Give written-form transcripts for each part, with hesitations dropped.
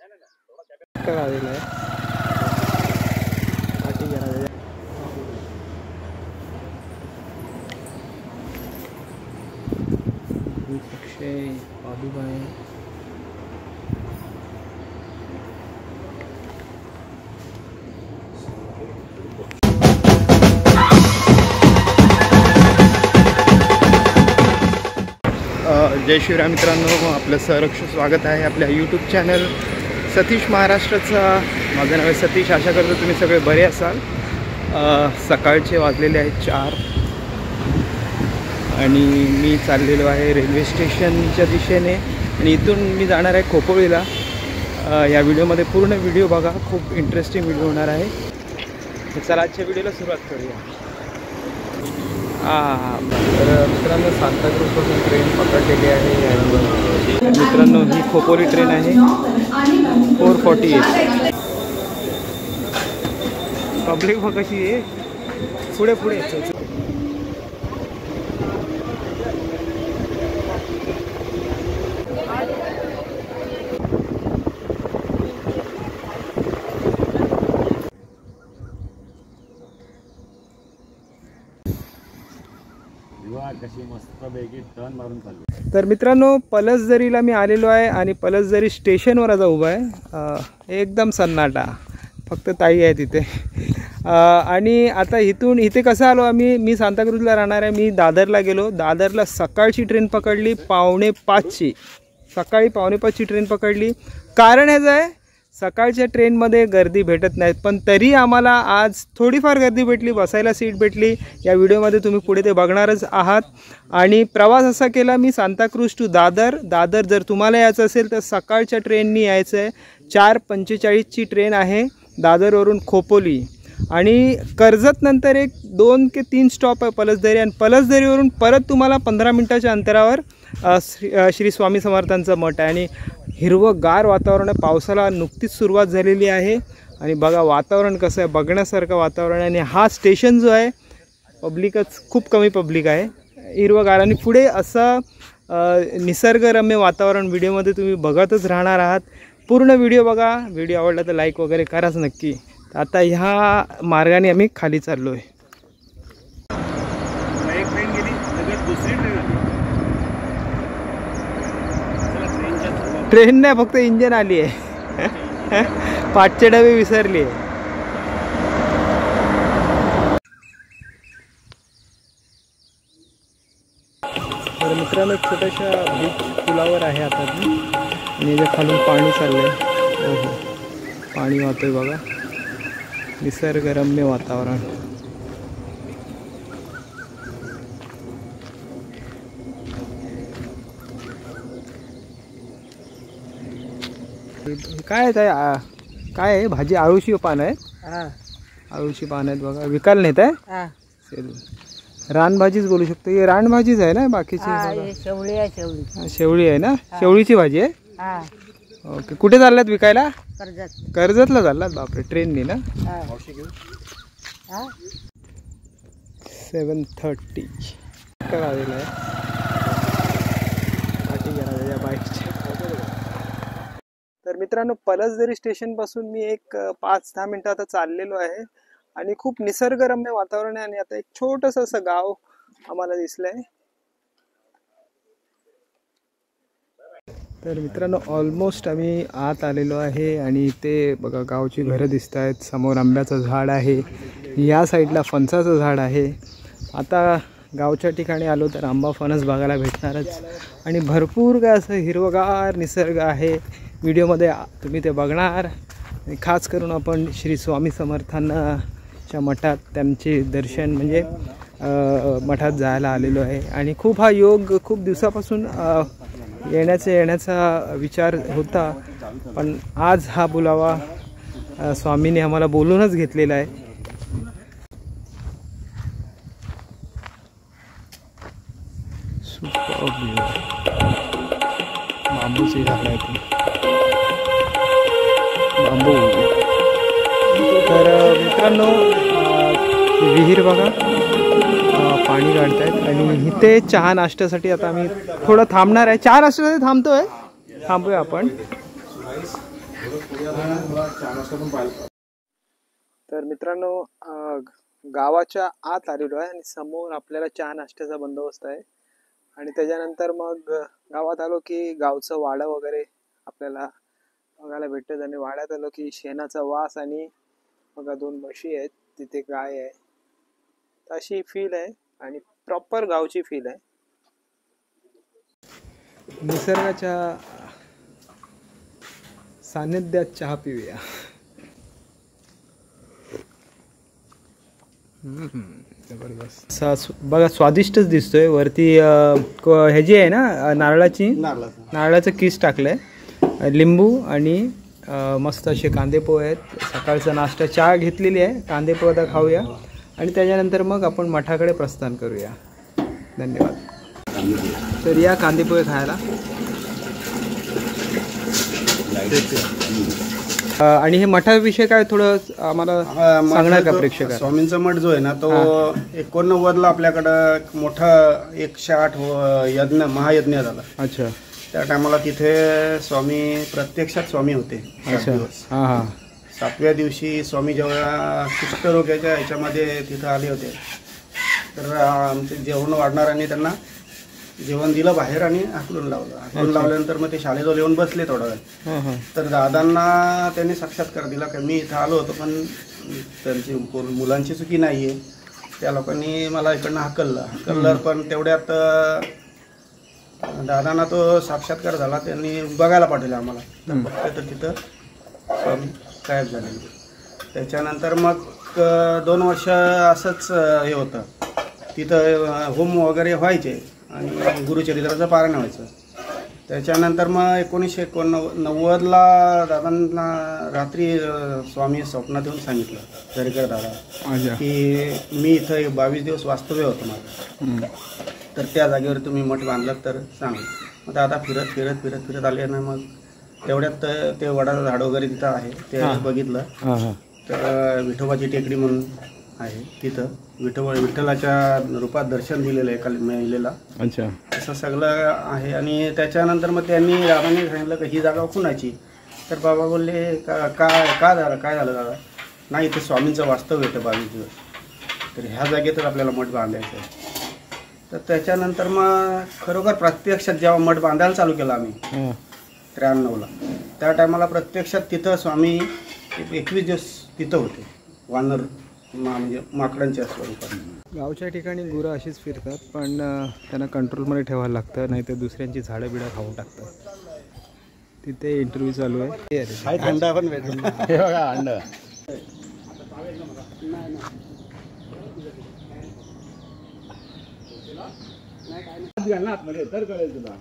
जय शिवराय मित्रांनो, आपलं सहर्ष स्वागत आहे आपल्या यूट्यूब चॅनल सतीश महाराष्ट्राचा। माझं नाव आहे सतीश। आशा करतो तुम्ही सगळे बरे असाल। सकाळचे वाजलेले आहेत 4 आणि मी चाललेलो आहे रेल्वे स्टेशनच्या दिशेने आणि इथून मी जाणार आहे खोपोलीला। या व्हिडिओमध्ये पूर्ण व्हिडिओ बघा, खूप इंटरेस्टिंग व्हिडिओ होणार आहे। चला आजच्या व्हिडिओला सुरुवात करूया। तर मित्रांनो, सांताक्रूजपासून ट्रेन पकडलेली आहे आणि मित्रांनो ही खोपोली ट्रेन आहे 448। पब्लिक बघ कशी आहे, पुढे पुढे। तर मित्रांनो, पलसदरीला मी आलेलो आहे आणि पलसदरी स्टेशनवर आता उभा आहे। एकदम सन्नाटा, फक्त ताई आहे तिथे। आणि आता इथे कसं आलो आम्ही, मी सांताक्रूजला राहणार आहे। मी दादरला गेलो, दादरला सकाळची ट्रेन पकडली 5:45ची, सकाळी 5:45ची ट्रेन पकडली। कारण ह्याचं आहे, सकाळच्या ट्रेनमध्ये गर्दी भेटत नाहीत, पण तरी आम्हाला आज थोडीफार गर्दी भेटली, बसायला सीट भेटली। या व्हिडिओमध्ये तुम्ही पुढे ते बघणारच आहात। आणि प्रवास असा केला मी सांताक्रूज टू दादर। जर तुम्हाला यायचं असेल तर सकाळच्या ट्रेननी यायचं आहे। 4:45ची ट्रेन आहे दादरवरून खोपोली आणि कर्जत नंतर एक 2 ते 3 स्टॉप आहे पलसदरी, आणि पलसदरीवरून परत तुम्हाला 15 मिनिटाच्या अंतरावर श्री स्वामी समर्थांचं मठ आहे आणि हिरवंगार वातावरण आहे। पावसाला नुकतीच सुरुवात झालेली आहे आणि बघा वातावरण कसं आहे, बघण्यासारखं वातावरण आहे। आणि हा स्टेशन जो आहे, पब्लिकच खूप कमी पब्लिक आहे, हिरवंगार आणि पुढे असं निसर्गरम्य वातावरण व्हिडिओमध्ये तुम्ही बघतच राहणार आहात। पूर्ण व्हिडिओ बघा। व्हिडिओ आवडला तर लाईक वगैरे कराच नक्की। आता ह्या मार्गाने आम्ही खाली चाललो आहे। एक ट्रेन गेली, लगेच दुसरी ट्रेन आली। ट्रेन नाही, फक्त इंजन आली आहे। पाठचे डबे विसरली आहे। तर मित्रांनो, एक छोट्याशा बीच पुलावर आहे आता मी, आणि याच्या खालून पाणी चाललं आहे। हो, पाणी वाहतोय बघा, निसर्गरम्य वातावरण। काय आहे भाजी? आळूची पान आहेत। आळूची पान आहेत बघा, विकायला नेत आहे। रानभाजीच बोलू शकतो, हे रानभाजीच आहे ना। बाकीची शेवळी आहे ना, शेवळीची भाजी आहे। ओके, कुठे चालल्यात विकायला? कर्जतला चाललात? बापरे, ट्रेननी ना। 7:30 आलेला आहे बाईकच्या। तर मित्रांनो, पलसदरी स्टेशनपासून मी एक 5-10 मिनटं आता चाललेलो आहे आणि खूप निसर्गरम्य वातावरण आहे। आणि आता एक छोटंसं असं गाव आम्हाला दिसलंय। तर मित्रांनो, ऑलमोस्ट आम्ही आत आलेलो आहे आणि इथे बघा गावची घरं दिसत आहेत। समोर आंब्याचं झाड आहे, या साईडला फणसाचं झाड आहे। आता गावच्या ठिकाणी आलो तर आंबा फणस बघायला भेटणारच आणि भरपूर काय असं हिरवगार निसर्ग आहे। व्हिडिओमध्ये तुम्ही ते बघणार। आणि खास करून आपण श्री स्वामी समर्थांच्या मठात त्यांचे दर्शन म्हणजे मठात जायला आलेलो आहे आणि खूप हा योग खूप दिवसापासून येण्याचा विचार होता, पण आज हा बुलावा स्वामीने आम्हाला बोलूनच घेतलेला आहे। बांबूची झाड आहे ती, बांबू। तर मित्रांनो, विहीर बघा, पाणी काढतायत आणि इथे चहा नाश्त्यासाठी आता आम्ही थोडं थांबणार आहे। चहा नाश्त्यासाठी थांबूया आपण। तर मित्रांनो गावाच्या आत आलेलो आहे आणि समोर आपल्याला चहा नाश्त्याचा बंदोबस्त आहे आणि त्याच्यानंतर मग गावात आलो की गावचं वाडं वगैरे आपल्याला बघायला भेटतं आणि वाड्यात आलो की शेणाचा वास आणि बघा 2 म्हशी आहेत, तिथे गाय आहे. अशी फील आहे आणि प्रॉपर गावची फील आहे. निसर्गाच्या सानिध्यात चहा पिऊया. जबरदस्त बघा, स्वादिष्टच दिसतोय. वरती ह्याची आहे ना नारळाचं किस टाकलंय, लिंबू आणि मस्त असे कांदे पोहे आहेत. सकाळचा नाश्ता चहा घेतलेली आहे, कांदे पोहे आता खाऊया आणि त्याच्यानंतर मग आपण मठाकडे प्रस्थान करूया. धन्यवाद. तर या कांदे पोहे खायला. आणि हे मठाविषयी काय थोडं आम्हाला सांगणार का प्रेक्षक? स्वामींचा मठ जो आहे ना तो 89ला आपल्याकडं मोठा 108 यज्ञ महायज्ञ झाला. अच्छा. त्या टायमाला तिथे स्वामी प्रत्यक्षात स्वामी होते. अच्छा. हां हां. 7व्या दिवशी स्वामी जेव्हा कुष्ठरोग्याच्या ह्याच्यामध्ये तिथं आले होते तर आमचे जेवण वाढणाऱ्यांनी त्यांना जेवण दिलं बाहेर आणि हाकलून लावल्यानंतर मग ते शाळेजवळ येऊन बसले थोडा वेळ. तर दादांना त्यांनी साक्षात्कार दिला की मी इथं आलो होतो पण त्यांची मुलांची चुकी नाही आहे. त्या लोकांनी मला इकडनं हकललं पण तेवढ्यात दादांना तो साक्षात्कार झाला. त्यांनी बघायला पाठवलं आम्हाला. तर बघतोय तर तिथं स्वामी गायब झाले. त्याच्यानंतर मग 2 वर्ष असंच हे होतं. तिथं होम वगैरे व्हायचे आणि गुरुचरित्राचं पारायण व्हायचं. त्याच्यानंतर मग 1990ला दादांना रात्री स्वामी स्वप्नात येऊन सांगितलं, दरेकर दादा, की मी इथं 22 दिवस वास्तव्य होतं माझं, तर त्या जागेवर तुम्ही मठ बांधलात तर सांगा. मग दादा फिरत आले ना. मग तेवढ्यात ते वडाचं झाड वगैरे तिथं आहे ते बघितलं. तर विठोबाची टेकडी म्हणून आहे, तिथं विठ्ठलाच्या रूपात दर्शन दिलेलं आहे एका महिलेला. अच्छा. असं सगळं आहे. आणि त्याच्यानंतर मग त्यांनी दादांनी सांगितलं की ही जागा कुणाची. तर बाबा बोलले काय झालं दादा. नाही, इथे स्वामींचं वास्तव्य होतं 22 दिवस, तर ह्या जागेतच आपल्याला मठ बांधायचं आहे. तर त्याच्यानंतर मग खरोखर प्रत्यक्षात जेव्हा मठ बांधायला चालू केला आम्ही 93ला, त्या टायमाला प्रत्यक्षात तिथं स्वामी 21 दिवस तिथं होते, वानर म्हणजे माकडांच्या स्वरूपात. गावच्या ठिकाणी गुरं अशीच फिरतात, पण त्यांना कंट्रोलमध्ये ठेवायला लागतं, नाही तर दुसऱ्यांची झाडं बिडं खाऊन टाकतात. तिथे इंटरव्ह्यू चालू आहे. अंडा पण भेटून हे बघा अंडा. तर कळेल तुला.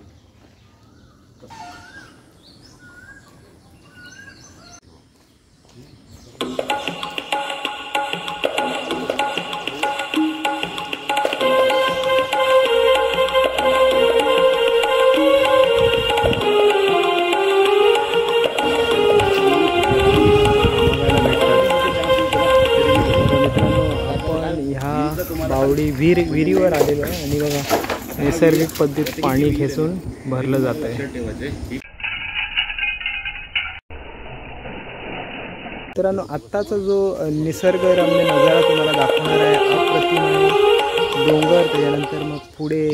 बावडी विहिरीवर आलेलो आहे आणि बघा नैसर्गिक पद्धतीत पाणी खेचून भरलं जात आहे. मित्रांनो, आत्ताचा जो निसर्गरम्य नजारा तुम्हाला दाखवणार आहे, अप्रतिम आहे. डोंगर, त्याच्यानंतर मग पुढे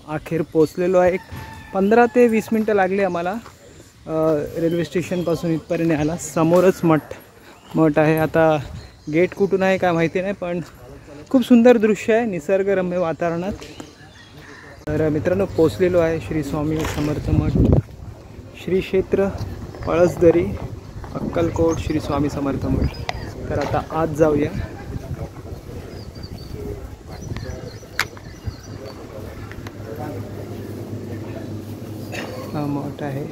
अखेर पोचलेलो आहे. 15 ते 20 मिनटं लागली आम्हाला रेल्वे स्टेशनपासून इथपर्यंत यायला. समोरच मठ आहे. आता गेट कुठून आहे काय माहिती नाही, पण खूप सुंदर दृश्य आहे निसर्गरम्य वातावरणात. तर मित्रांनो, पोचलेलो आहे श्री स्वामी समर्थ मठ, श्री क्षेत्र पळसदरी, अक्कलकोट, श्री स्वामी समर्थ मठ. तर आता आत जाऊया. हा मठ आहे.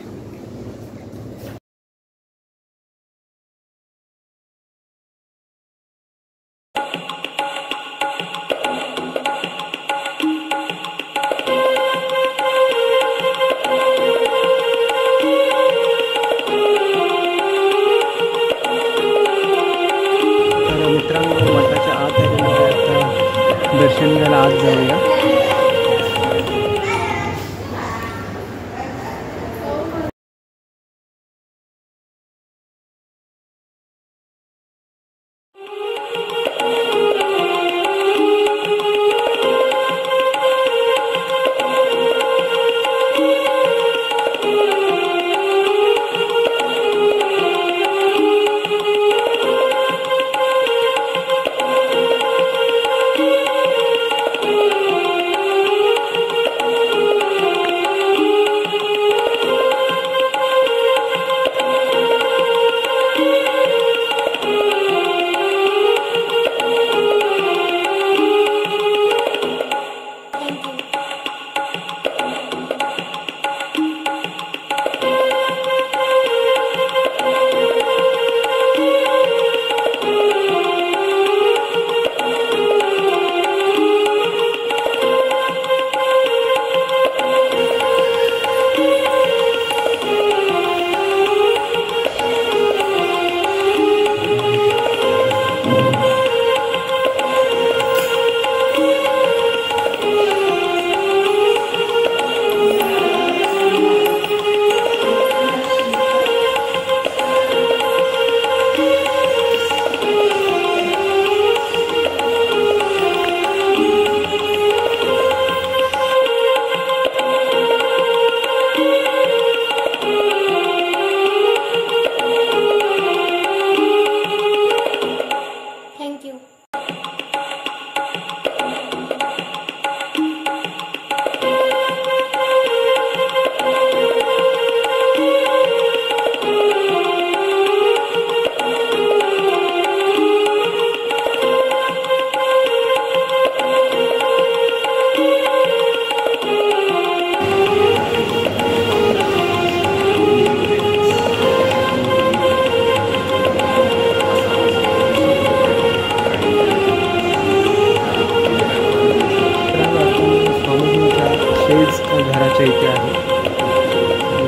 आमच्या इथे आहे.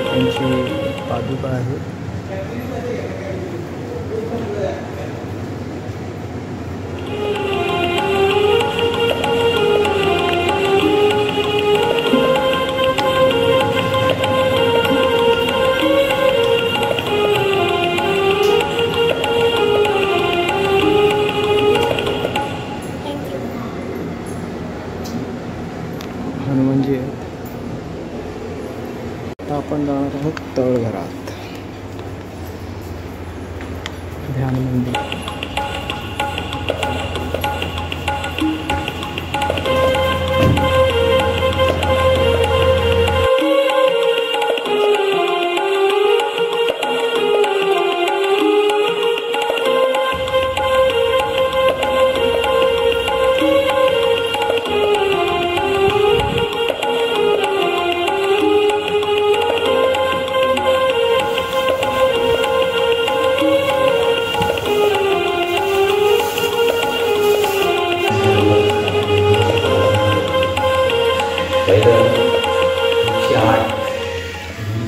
त्यांची पादुका आहे. हनुमानजी आहेत. आता आपण जाणार आहोत तळघरात, ध्यान मंदिर.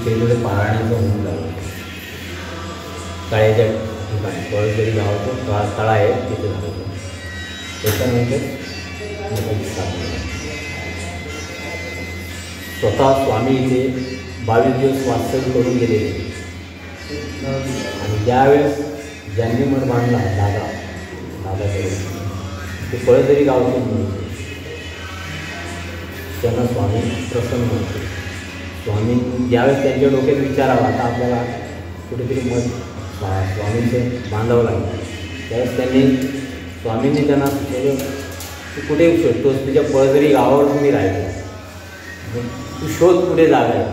पहिलं पारायणाचं होऊन लागलं. तळ्याच्या ठिकाणी पळसदरी गावाचं तळा आहे तिथे झालं. त्याच्यानंतर स्वतः स्वामी इथे 22 दिवस वास्तव्य करून गेलेले. आणि ज्यावेळेस ज्यांनी मठ बांधला दादाकडे ते पळसदरी गावचे म्हणून त्यांना स्वामी प्रसन्न होते. स्वामी ज्यावेळेस त्यांच्या डोक्यात विचार आला आता आपल्याला कुठेतरी मठ स्वामींचं बांधावं लागेल, त्यावेळेस स्वामींनी त्यांना सुचवलं तू कुठे शोधतोस, तुझ्या पळसदरी गावावर तुम्ही राहिलो, तू शोध कुठे जागा आहे.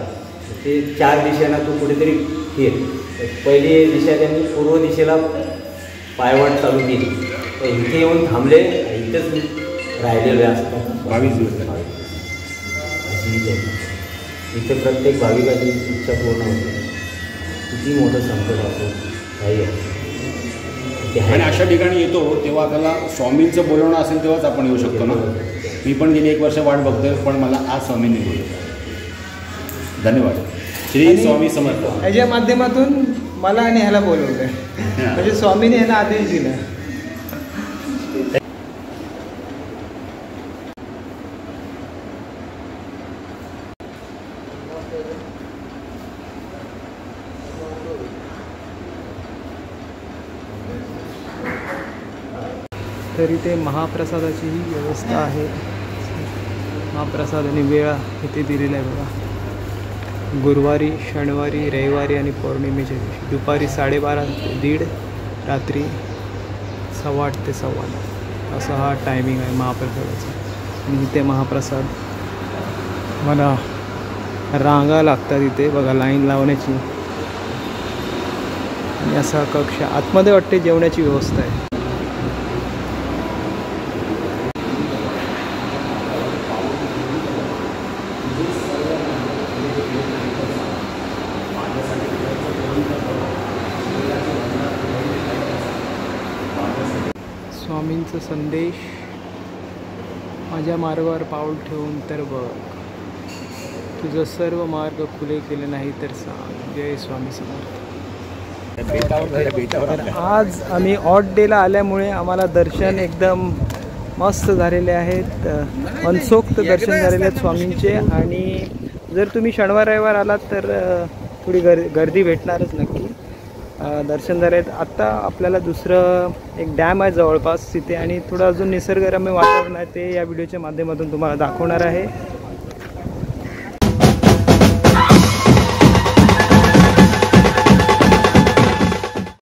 ते 4 दिशेला तू कुठेतरी फिर. पहिली दिशा त्यांनी पूर्व दिशेला पायवाट चालू केली. तर इथे येऊन थांबले, इथेच राहिलेले असतात 22 दिवस. इथे प्रत्येक भाविकाची इच्छा पूर्ण होते. किती मोठं संकट असो काही असो. आणि अशा ठिकाणी येतो तेव्हा आपल्याला स्वामींचं बोलवणं असेल तेव्हाच आपण येऊ शकतो ना. मी पण गेली 1 वर्ष वाट बघतोय, पण मला आज स्वामींनी बोलवलं. धन्यवाद. श्री स्वामी समर्थ. याच्या माध्यमातून मला आणि ह्याला बोलवलं म्हणजे स्वामीने ह्याला आदेश दिला. तर इथे महाप्रसादाचीही व्यवस्था आहे. महाप्रसाद आणि वेळा इथे दिलेला आहे बघा. गुरुवारी, शनिवारी, रविवारी आणि पौर्णिमेच्या दिवशी दुपारी 12:30 ते 1:30, रात्री 8:15 ते 9:15 असा हा टायमिंग आहे महाप्रसादाचा. आणि इथे महाप्रसाद मला रांगा लागतात इथे बघा लाईन लावण्याची. आणि असा कक्ष आतमध्ये वाटते जेवणाची व्यवस्था आहे. स्वामींचा संदेश. माझ्या मार्गावर पाऊल ठेवून तर बघ, तुझं सर्व मार्ग खुले केले नाही तर सांग. जय स्वामी समर्थ. तर आज आम्ही ऑड डेला आल्यामुळे आम्हाला दर्शन एकदम मस्त झालेले आहेत. मनसोक्त दर्शन झालेले आहेत स्वामींचे. आणि जर तुम्ही शनिवार रविवार आलात तर थोडी गर्दी भेटणारच नक्की. दर्शन झाले आहेत. आत्ता आपल्याला दुसरं एक डॅम आहे जवळपास तिथे, आणि थोडं अजून निसर्गरम्य वातावरण आहे ते या व्हिडिओच्या माध्यमातून तुम्हाला दाखवणार आहे.